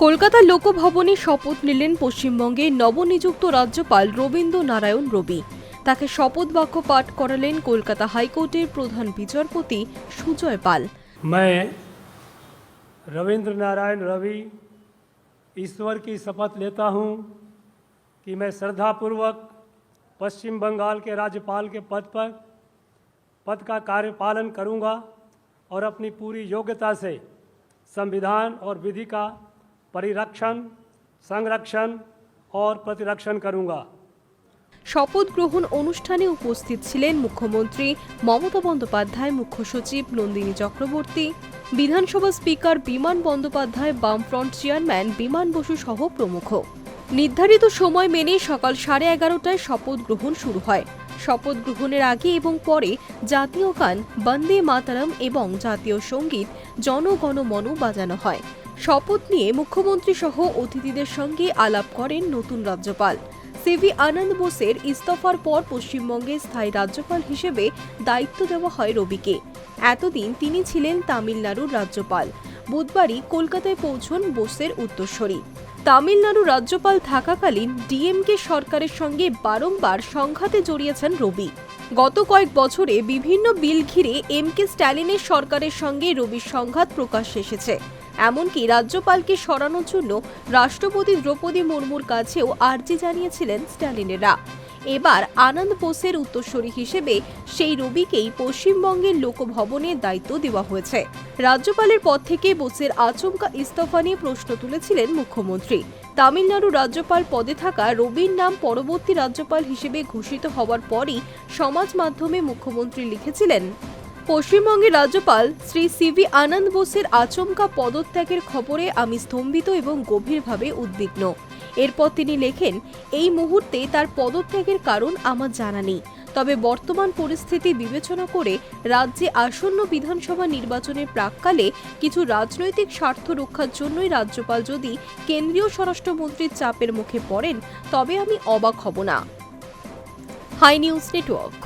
কলকাতার লোকভবনে শপথ নিলেন পশ্চিমবঙ্গের নবনিযুক্ত রাজ্যপাল রবীন্দ্র নারায়ণ রবি। তাকে শপথ বাক্য পাঠ করালেন কলকাতা হাইকোর্টের প্রধান বিচারপতি সুজয় পাল। मैं रविंद्र नारायण रवि ईश्वर की शपथ लेता हूं कि मैं श्रद्धापूर्वक पश्चिम बंगाल के राज्यपाल के पद का कार्यपालन करूंगा और अपनी पूरी योग्यता से संविधान और विधि का परिरक्षण, संरक्षण और प्रतिरक्षण करूंगा। শপথ গ্রহণ অনুষ্ঠানে উপস্থিত ছিলেন মুখ্যমন্ত্রী মমতা বন্দ্যোপাধ্যায়, মুখ্য সচিব নন্দিনী চক্রবর্তী, বিধানসভা স্পিকার বিমান বন্দ্যোপাধ্যায়, বামফ্রন্ট চেয়ারম্যান বিমান বসু সহ প্রমুখ। নির্ধারিত সময় মেনে সকাল 11:30টায় শপথ গ্রহণ শুরু হয়। শপথ গ্রহণের আগে এবং পরে জাতীয় গান বন্দে মাতরম এবং জাতীয় সঙ্গীত জন গণ মন বাজানো হয়। শপথ নিয়ে মুখ্যমন্ত্রী সহ অতিথিদের সঙ্গে আলাপ করেন নতুন রাজ্যপাল। সিভি আনন্দ বোসের ইস্তফার পর পশ্চিমবঙ্গের স্থায়ী রাজ্যপাল হিসেবে দায়িত্ব দেওয়া হয় রবিকে। এতদিন তিনি ছিলেন তামিলনাড়ুর রাজ্যপাল। বুধবারই কলকাতায় পৌঁছন বোসের উত্তরসূরি। তামিলনাড়ু রাজ্যপাল থাকাকালীন ডিএমকে সরকারের সঙ্গে বারংবার সংঘাতে জড়িয়েছেন রবি। গত কয়েক বছরে বিভিন্ন বিল ঘিরে এমকে স্ট্যালিনের সরকারের সঙ্গে রবির সংঘাত প্রকাশ্যে এসেছে। এমনকি রাজ্যপালকে সরানোর জন্য রাষ্ট্রপতি দ্রৌপদী মুর্মুর কাছেও আর্জি জানিয়েছিলেন স্ট্যালিনেরা। এবার আনন্দ বোসের উত্তরসূরি হিসেবে সেই রবিকেই পশ্চিমবঙ্গের লোকভবনের দায়িত্ব দেওয়া হয়েছে। রাজ্যপালের পদ থেকে বোসের আচমকা ইস্তফা নিয়ে প্রশ্ন তুলেছিলেন মুখ্যমন্ত্রী। তামিলনাড়ু রাজ্যপাল পদে থাকা রবির নাম পরবর্তী রাজ্যপাল হিসেবে ঘোষিত হওয়ার পরই সমাজ মাধ্যমে মুখ্যমন্ত্রী লিখেছিলেন, পশ্চিমবঙ্গের রাজ্যপাল শ্রী সিভি আনন্দ বোসের আচমকা পদত্যাগের খবরে আমি স্তম্ভিত এবং গভীরভাবে উদ্বিগ্ন। এরপর তিনি লেখেন, এই মুহূর্তে তার পদত্যাগের কারণ আমার জানা নেই, তবে বর্তমান পরিস্থিতি বিবেচনা করে রাজ্যে আসন্ন বিধানসভা নির্বাচনের প্রাক্কালে কিছু রাজনৈতিক স্বার্থ রক্ষার জন্যই রাজ্যপাল যদি কেন্দ্রীয় স্বরাষ্ট্রমন্ত্রীর চাপের মুখে পড়েন তবে আমি অবাক হব না। Hi news network.